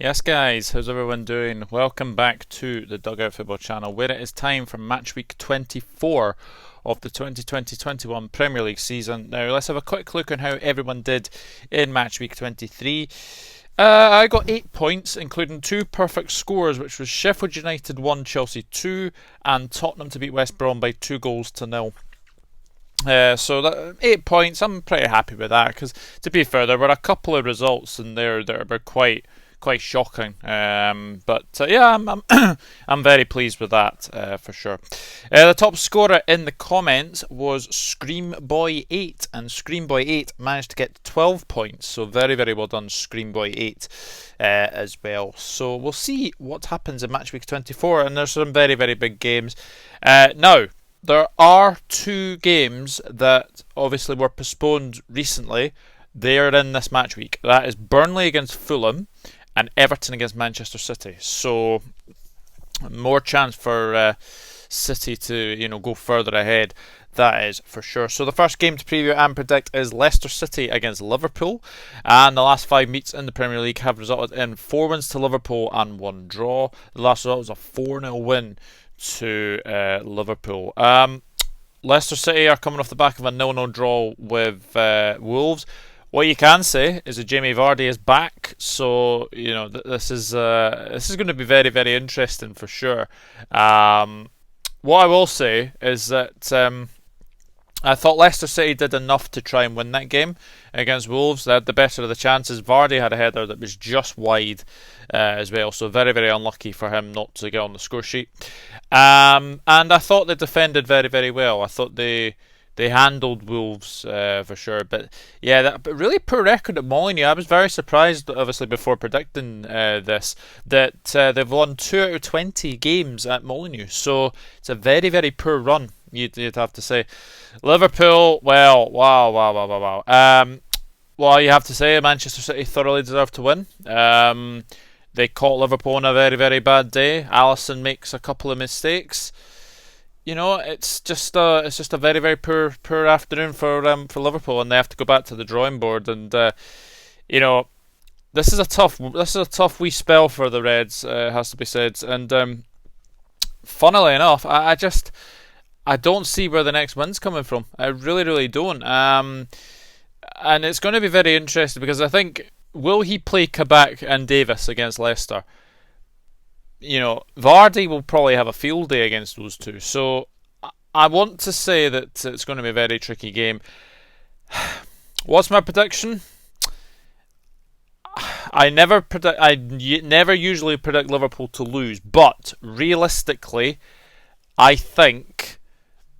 Yes, guys, how's everyone doing? Welcome back to the Dugout Football channel, where it is time for match week 24 of the 2020-21 Premier League season. Now, let's have a quick look on how everyone did in match week 23. I got 8 points, including 2 perfect scores, which was Sheffield United 1, Chelsea 2, and Tottenham to beat West Brom by 2-0. So that 8 points, I'm pretty happy with that because, to be fair, there were a couple of results in there that were quite shocking. But yeah, I'm very pleased with that for sure. The top scorer in the comments was Screamboy8, and Screamboy8 managed to get 12 points. So very well done, Screamboy8, as well. So we'll see what happens in match week 24, and there's some very big games. Now, there are 2 games that obviously were postponed recently. They are in this match week. That is Burnley against Fulham and Everton against Manchester City. So more chance for City to go further ahead. That is for sure. So the first game to preview and predict is Leicester City against Liverpool. And the last 5 meets in the Premier League have resulted in 4 wins to Liverpool and 1 draw. The last result was a 4-0 win to Liverpool. Leicester City are coming off the back of a 0-0 draw with Wolves. What you can say is that Jamie Vardy is back, so this is going to be very interesting for sure. What I will say is that I thought Leicester City did enough to try and win that game against Wolves. They had the better of the chances. Vardy had a header that was just wide as well, so very unlucky for him not to get on the score sheet. And I thought they defended very well. I thought they handled Wolves for sure, but yeah, really poor record at Molineux. I was very surprised, obviously, before predicting this, that they've won 2 out of 20 games at Molineux. So it's a very poor run, you'd have to say. Liverpool, well, wow. Well, you have to say Manchester City thoroughly deserve to win. They caught Liverpool on a very bad day. Alisson makes a couple of mistakes. It's just a very poor afternoon for Liverpool, and they have to go back to the drawing board. And this is a tough wee spell for the Reds, has to be said. And funnily enough, I don't see where the next win's coming from. I really don't. And it's going to be very interesting because I think, will he play Kabak and Davis against Leicester? Vardy will probably have a field day against those two. So I want to say that it's going to be a very tricky game. What's my prediction? I never usually predict Liverpool to lose, but realistically, I think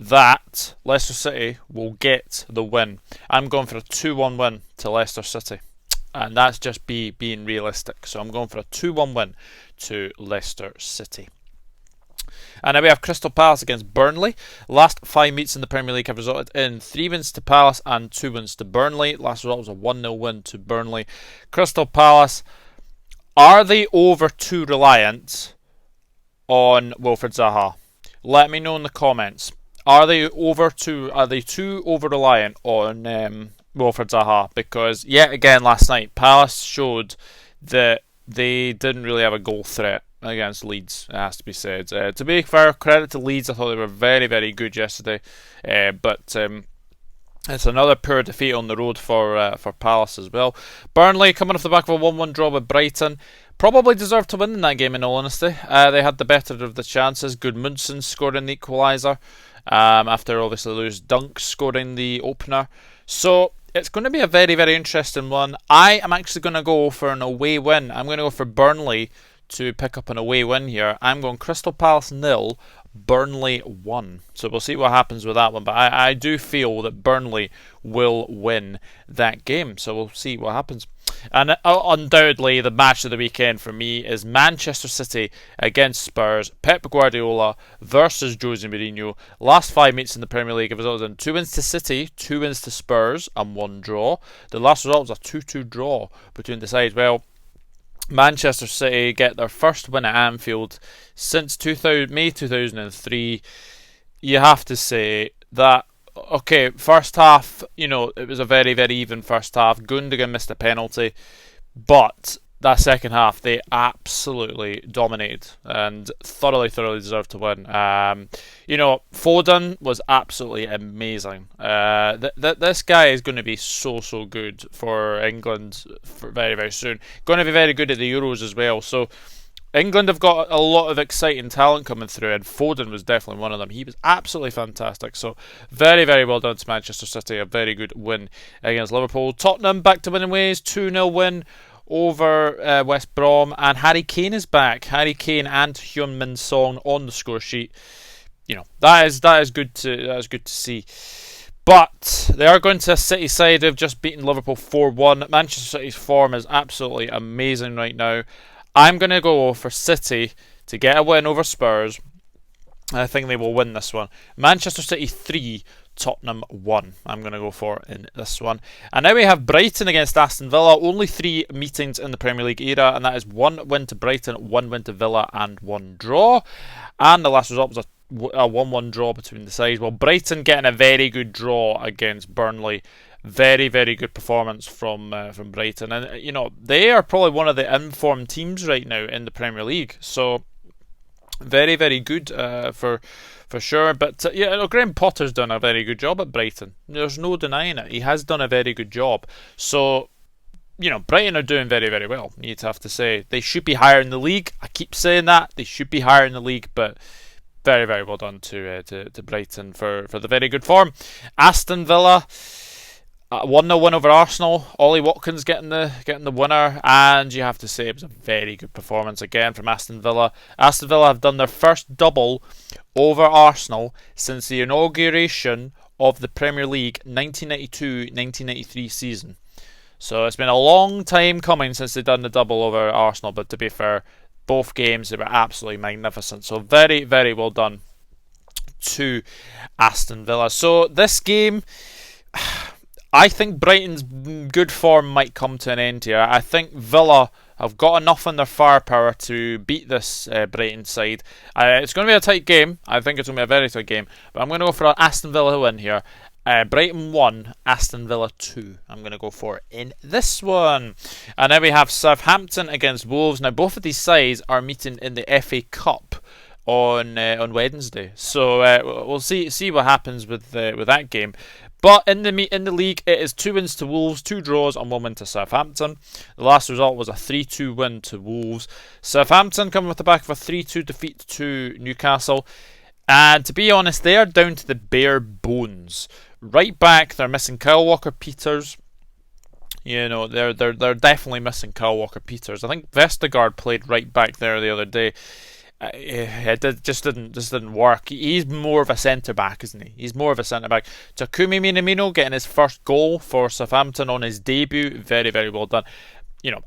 that Leicester City will get the win. I'm going for a 2-1 win to Leicester City. And that's just being realistic. So I'm going for a 2-1 win to Leicester City. And now we have Crystal Palace against Burnley. Last 5 meets in the Premier League have resulted in 3 wins to Palace and 2 wins to Burnley. Last result was a 1-0 win to Burnley. Crystal Palace, are they over too reliant on Wilfried Zaha? Let me know in the comments. Are they too over reliant on Wilfried Zaha? Because yet again last night Palace showed that they didn't really have a goal threat against Leeds, it has to be said. To be fair, credit to Leeds, I thought they were very good yesterday, but it's another poor defeat on the road for Palace as well. Burnley coming off the back of a 1-1 draw with Brighton, probably deserved to win in that game in all honesty. They had the better of the chances. Gudmundsson scored an equaliser after obviously Lewis Dunk scoring the opener. So it's going to be a very interesting one. I am actually going to go for an away win. I'm going to go for Burnley to pick up an away win here. I'm going Crystal Palace 0, Burnley 1. So we'll see what happens with that one. But I do feel that Burnley will win that game. So we'll see what happens. And undoubtedly, the match of the weekend for me is Manchester City against Spurs. Pep Guardiola versus Jose Mourinho. Last 5 meets in the Premier League have resulted in 2 wins to City, 2 wins to Spurs, and 1 draw. The last result was a 2-2 draw between the sides. Well, Manchester City get their first win at Anfield since May 2003. You have to say that, okay, first half, it was a very even first half. Gundogan missed a penalty, but that second half, they absolutely dominated and thoroughly deserved to win. Foden was absolutely amazing. This guy is going to be so good for England for very soon. Going to be very good at the Euros as well. So England have got a lot of exciting talent coming through, and Foden was definitely one of them. He was absolutely fantastic. So very well done to Manchester City. A very good win against Liverpool. Tottenham back to winning ways. 2-0 win over West Brom, and Harry Kane is back. Harry Kane and Heung-min Son on the score sheet. That is good to see. But they are going to a City side who've just beaten Liverpool 4-1. Manchester City's form is absolutely amazing right now. I'm going to go for City to get a win over Spurs. I think they will win this one. Manchester City 3, Tottenham 1. I'm going to go for in this one. And now we have Brighton against Aston Villa. Only 3 meetings in the Premier League era, and that is 1 win to Brighton, 1 win to Villa, and 1 draw. And the last result was a 1-1 draw between the sides. Well, Brighton getting a very good draw against Burnley. Very good performance from Brighton, and they are probably one of the informed teams right now in the Premier League. So very good for sure. But Graham Potter's done a very good job at Brighton. There's no denying it. He has done a very good job. So Brighton are doing very well. You'd have to say they should be higher in the league. I keep saying that they should be higher in the league, but very well done to Brighton for the very good form. Aston Villa. 1-0 win over Arsenal. Ollie Watkins getting the winner, and you have to say it was a very good performance again from Aston Villa. Aston Villa have done their first double over Arsenal since the inauguration of the Premier League 1992-1993 season. So it's been a long time coming since they've done the double over Arsenal, but to be fair, both games they were absolutely magnificent. So very well done to Aston Villa. So this game, I think Brighton's good form might come to an end here. I think Villa have got enough in their firepower to beat this Brighton side. It's going to be a tight game. I think it's going to be a very tight game. But I'm going to go for an Aston Villa win here. Brighton 1, Aston Villa 2. I'm going to go for in this one. And then we have Southampton against Wolves. Now both of these sides are meeting in the FA Cup on Wednesday. So we'll see what happens with that game. But in the league, it is 2 wins to Wolves, 2 draws, and 1 win to Southampton. The last result was a 3-2 win to Wolves. Southampton coming with the back of a 3-2 defeat to Newcastle. And to be honest, they are down to the bare bones. Right back, they're missing Kyle Walker-Peters. They're definitely missing Kyle Walker-Peters. I think Vestergaard played right back there the other day. It just didn't work. He's more of a centre back, isn't he? He's more of a centre back. Takumi Minamino getting his first goal for Southampton on his debut. Very well done.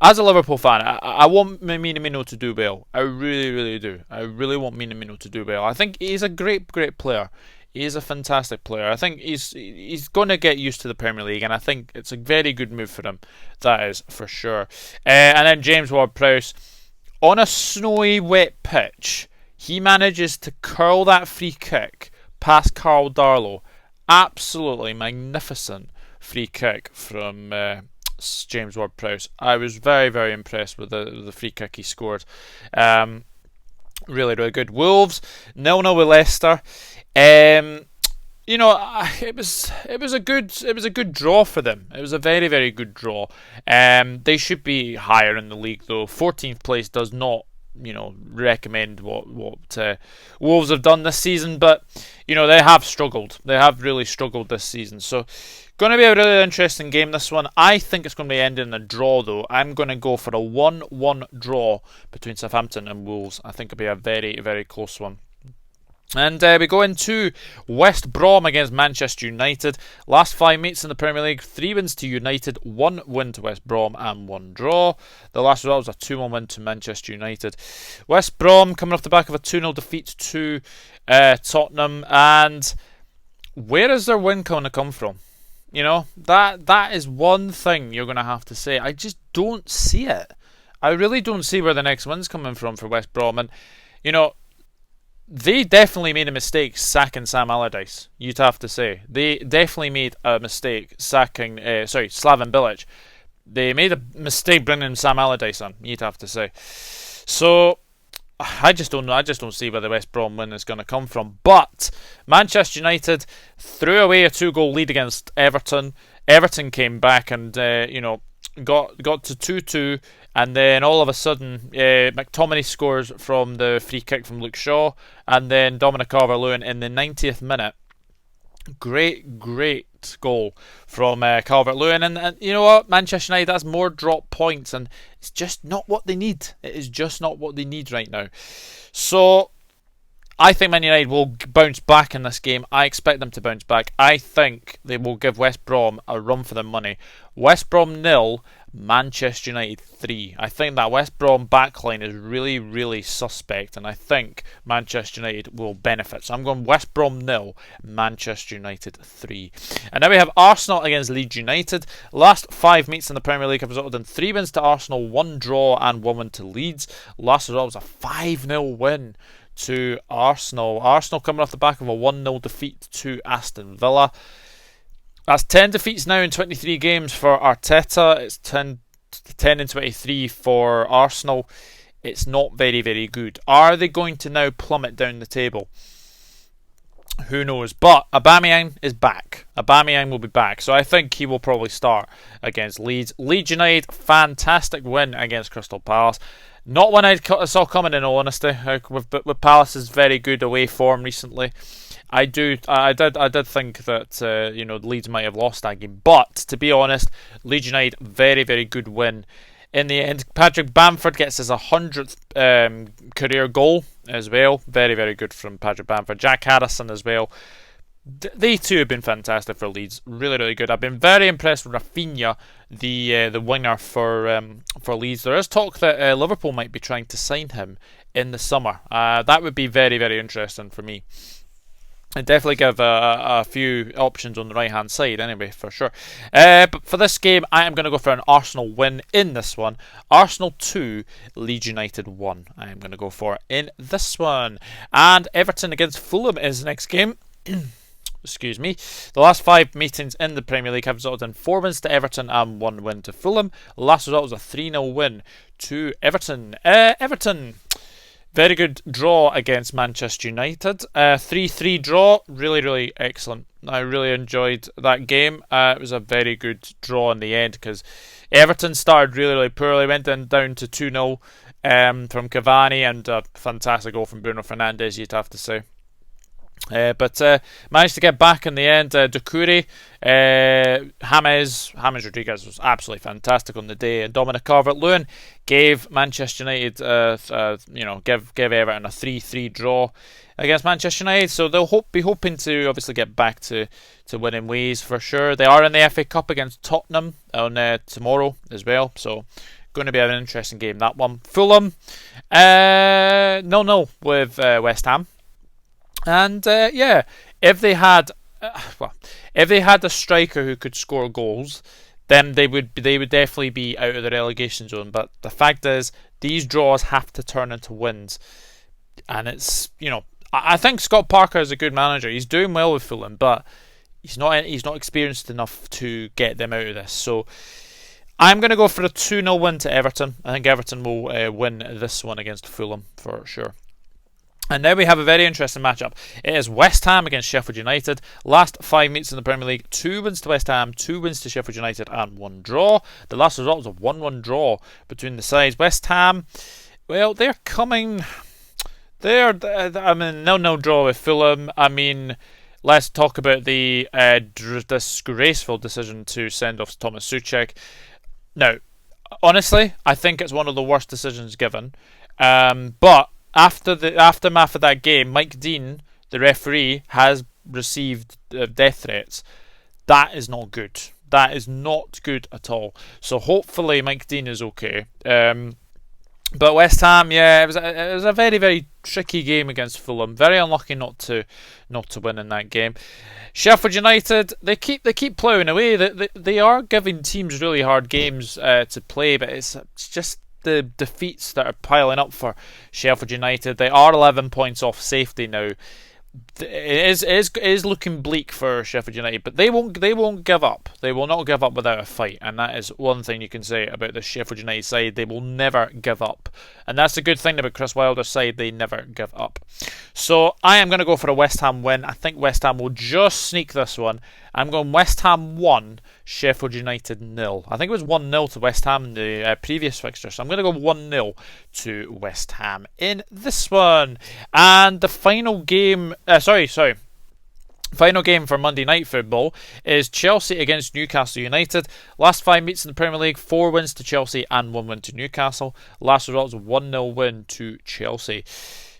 As a Liverpool fan, I want Minamino to do well. I really do. I really want Minamino to do well. I think he's a great player. He is a fantastic player. I think he's going to get used to the Premier League, and I think it's a very good move for him. That is for sure. And then James Ward-Prowse. On a snowy, wet pitch, he manages to curl that free kick past Carl Darlow. Absolutely magnificent free kick from James Ward-Prowse. I was very impressed with the free kick he scored. Really good. Wolves 0-0 with Leicester. It was a good draw for them. It was a very good draw. They should be higher in the league though. 14th place does not, recommend what Wolves have done this season, but they have struggled. They have really struggled this season. So going to be a really interesting game, this one. I think it's going to be ending in a draw though. I'm going to go for a 1-1 draw between Southampton and Wolves. I think it'll be a very close one. And we go into West Brom against Manchester United. Last 5 meets in the Premier League, 3 wins to United, 1 win to West Brom and 1 draw. The last result was a 2-1 win to Manchester United. West Brom coming off the back of a 2-0 defeat to Tottenham. And where is their win going to come from? That is one thing you're going to have to say. I just don't see it. I really don't see where the next win's coming from for West Brom. And, they definitely made a mistake sacking Sam Allardyce, you'd have to say. They definitely made a mistake sacking, Slaven Bilic. they made a mistake bringing Sam Allardyce on, you'd have to say. So I just don't know. I just don't see where the West Brom win is going to come from. But Manchester United threw away a 2-goal lead against Everton. Everton came back and got to 2-2, and then all of a sudden McTominay scores from the free kick from Luke Shaw, and then Dominic Calvert-Lewin in the 90th minute. Great goal from Calvert-Lewin, and you know what, Manchester United has more drop points, and it's just not what they need. It is just not what they need right now. So I think Man United will bounce back in this game. I expect them to bounce back. I think they will give West Brom a run for their money. West Brom 0, Manchester United 3. I think that West Brom backline is really suspect, and I think Manchester United will benefit. So I'm going West Brom 0, Manchester United 3. And now we have Arsenal against Leeds United. Last 5 meets in the Premier League have resulted in 3 wins to Arsenal, 1 draw and 1 win to Leeds. Last result was a 5-0 win to Arsenal. Arsenal coming off the back of a 1-0 defeat to Aston Villa. That's 10 defeats now in 23 games for Arteta. It's 10 in 23 for Arsenal. It's not very good. Are they going to now plummet down the table? Who knows? But Aubameyang is back. Aubameyang will be back. So I think he will probably start against Leeds. Leeds United, fantastic win against Crystal Palace. Not one I saw coming, in all honesty. With Palace's very good away form recently, I did think that Leeds might have lost that game. But to be honest, Leeds United, very good win. In the end, Patrick Bamford gets his 100th career goal as well. Very good from Patrick Bamford. Jack Harrison as well. They too have been fantastic for Leeds. Really good. I've been very impressed with Rafinha, the winger for Leeds. There is talk that Liverpool might be trying to sign him in the summer. That would be very interesting for me. I'd definitely give a few options on the right hand side anyway, for sure. But for this game, I am going to go for an Arsenal win in this one. Arsenal 2, Leeds United 1. I am going to go for in this one. And Everton against Fulham is the next game. Excuse me. The last 5 meetings in the Premier League have resulted in 4 wins to Everton and 1 win to Fulham. The last result was a 3-0 win to Everton. Everton, very good draw against Manchester United. 3-3 draw. Really excellent. I really enjoyed that game. It was a very good draw in the end because Everton started really poorly. Went down to 2-0 from Cavani, and a fantastic goal from Bruno Fernandes, you'd have to say. But managed to get back in the end. Doucouré, James Rodriguez was absolutely fantastic on the day, and Dominic Calvert-Lewin gave Manchester United, give Everton a 3-3 draw against Manchester United. So they'll be hoping to obviously get back to winning ways for sure. They are in the FA Cup against Tottenham on tomorrow as well. So going to be an interesting game, that one. Fulham, 0-0 with West Ham. And if they had a striker who could score goals, then they would definitely be out of the relegation zone. But the fact is, these draws have to turn into wins, and it's I think Scott Parker is a good manager. He's doing well with Fulham, but he's not experienced enough to get them out of this. So I'm going to go for a 2-0 win to Everton. I think Everton will win this one against Fulham for sure. And now we have a very interesting matchup. It is West Ham against Sheffield United. Last 5 meets in the Premier League, 2 wins to West Ham, 2 wins to Sheffield United, and 1 draw. The last result was a 1-1 draw between the sides. West Ham, well, they're coming. No draw with Fulham. Let's talk about the disgraceful decision to send off Thomas Souček. Now, honestly, I think it's one of the worst decisions given. But after the aftermath of that game, Mike Dean, the referee, has received death threats. That is not good. That is not good at all. So hopefully Mike Dean is okay. But West Ham, it was a very tricky game against Fulham. Very unlucky not to win in that game. Sheffield United, they keep ploughing away. They are giving teams really hard games to play, but it's just the defeats that are piling up for Sheffield United. They are 11 points off safety now. It is looking bleak for Sheffield United, but they won't give up. They will not give up without a fight, and that is one thing you can say about the Sheffield United side. They will never give up, and that's the good thing about Chris Wilder's side. They never give up. So I am going to go for a West Ham win. I think West Ham will just sneak this one. I'm going West Ham 1, Sheffield United 0. I think it was 1-0 to West Ham in the previous fixture, so I'm going to go 1-0 to West Ham in this one. And the final game, final game for Monday Night Football is Chelsea against Newcastle United. Last 5 meets in the Premier League, 4 wins to Chelsea and 1 win to Newcastle. Last result was a 1-0 win to Chelsea.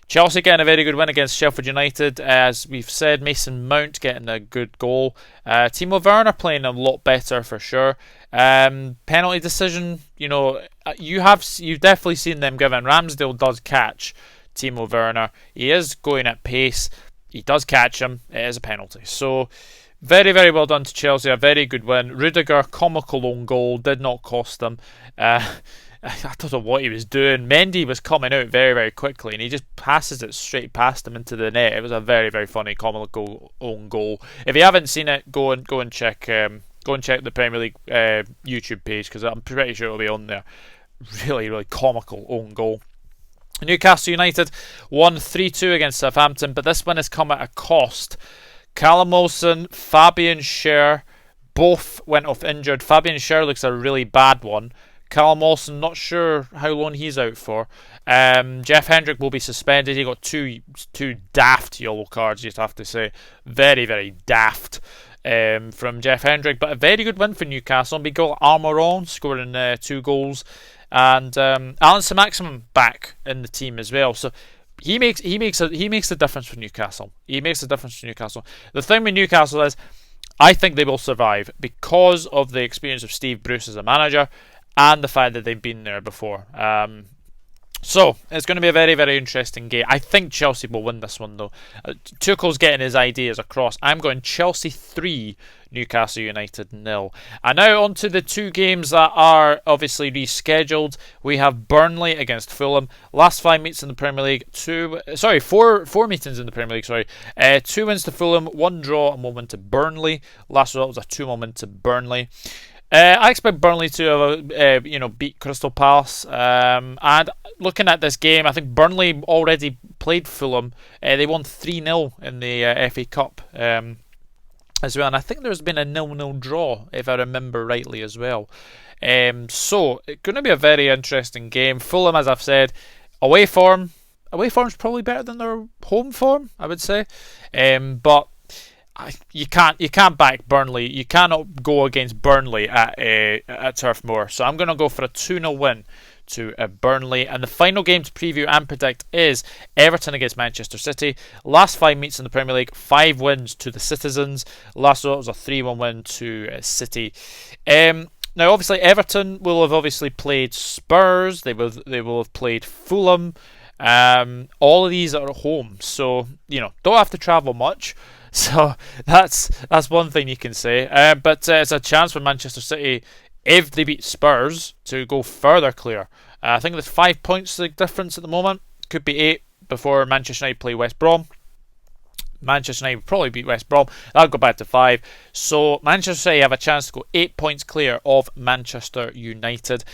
Chelsea getting a very good win against Sheffield United. As we've said, Mason Mount getting a good goal. Timo Werner playing a lot better for sure. Penalty decision, you've definitely seen them given. Ramsdale does catch Timo Werner. He is going at pace. He does catch him. It is a penalty. So very, very well done to Chelsea. A very good win. Rudiger, comical own goal, did not cost them. I don't know what he was doing. Mendy was coming out very, very quickly, and he just passes it straight past him into the net. It was a very, very funny, comical own goal. If you haven't seen it, go and check the Premier League YouTube page, because I'm pretty sure it'll be on there. Really, really comical own goal. Newcastle United won 3-2 against Southampton, but this one has come at a cost. Callum Wilson, Fabian Schär, both went off injured. Fabian Schär looks a really bad one. Callum Wilson, not sure how long he's out for. Jeff Hendrick will be suspended. He got two daft yellow cards, you'd have to say. Very, very daft from Jeff Hendrick. But a very good win for Newcastle. We got Almiron scoring 2 goals. And Alan Saint-Maximin back in the team as well. So he makes a difference for Newcastle. He makes a difference for Newcastle. The thing with Newcastle is, I think they will survive because of the experience of Steve Bruce as a manager, and the fact that they've been there before. So it's going to be a very, very interesting game. I think Chelsea will win this one though. Tuchel's getting his ideas across. I'm going Chelsea 3, Newcastle United 0. And now on to the 2 games that are obviously rescheduled. We have Burnley against Fulham. Last 5 meets in the Premier League. 4 meetings in the Premier League. 2 wins to Fulham, 1 draw and 1 win to Burnley. Last result was a 2-1 win to Burnley. I expect Burnley to beat Crystal Palace. And looking at this game, I think Burnley already played Fulham. They won 3-0 in the FA Cup as well. And I think there's been a 0-0 draw, if I remember rightly, as well. So it's going to be a very interesting game. Fulham, as I've said, away form's probably better than their home form, I would say. But you can't back Burnley. You cannot go against Burnley at Turf Moor. So I'm going to go for a 2-0 win to Burnley. And the final game to preview and predict is Everton against Manchester City. Last 5 meets in the Premier League, 5 wins to the Citizens. Last result was a 3-1 win to City. Now, obviously, Everton will have obviously played Spurs. They will have played Fulham. All of these are at home, so don't have to travel much. So that's one thing you can say. But it's a chance for Manchester City, if they beat Spurs, to go further clear. I think there's 5 points the difference at the moment. Could be 8 before Manchester United play West Brom. Manchester United will probably beat West Brom. That'll go back to 5. So Manchester City have a chance to go 8 points clear of Manchester United.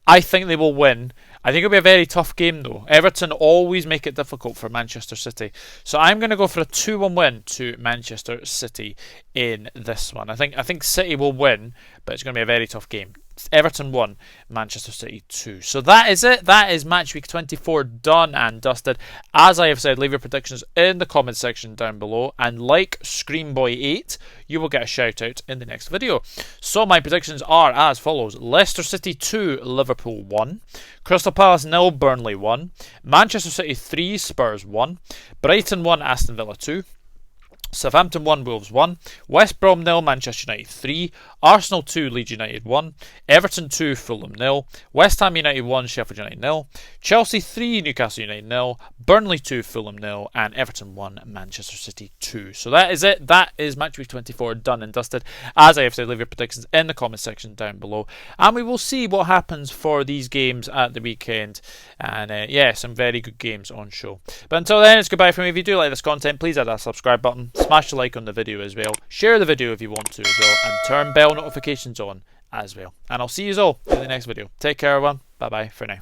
I think they will win. I think it'll be a very tough game though. Everton always make it difficult for Manchester City. So I'm going to go for a 2-1 win to Manchester City in this one. I think City will win, but it's going to be a very tough game. Everton 1, Manchester City 2. So that is it. That is match week 24 done and dusted. As I have said, leave your predictions in the comment section down below. And like Screamboy8, you will get a shout out in the next video. So my predictions are as follows. Leicester City 2, Liverpool 1. Crystal Palace 0, Burnley 1. Manchester City 3, Spurs 1. Brighton 1, Aston Villa 2. Southampton 1, Wolves 1, West Brom 0, Manchester United 3, Arsenal 2, Leeds United 1, Everton 2, Fulham 0, West Ham United 1, Sheffield United 0, Chelsea 3, Newcastle United 0, Burnley 2, Fulham 0, and Everton 1, Manchester City 2. So that is it. That is Match Week 24 done and dusted. As I have said, leave your predictions in the comment section down below, and we will see what happens for these games at the weekend. And yeah, some very good games on show. But until then, it's goodbye from me. If you do like this content, please hit that subscribe button, smash the like on the video as well, share the video if you want to as well, and turn bell notifications on as well. And I'll see you all in the next video. Take care, everyone. Bye bye for now.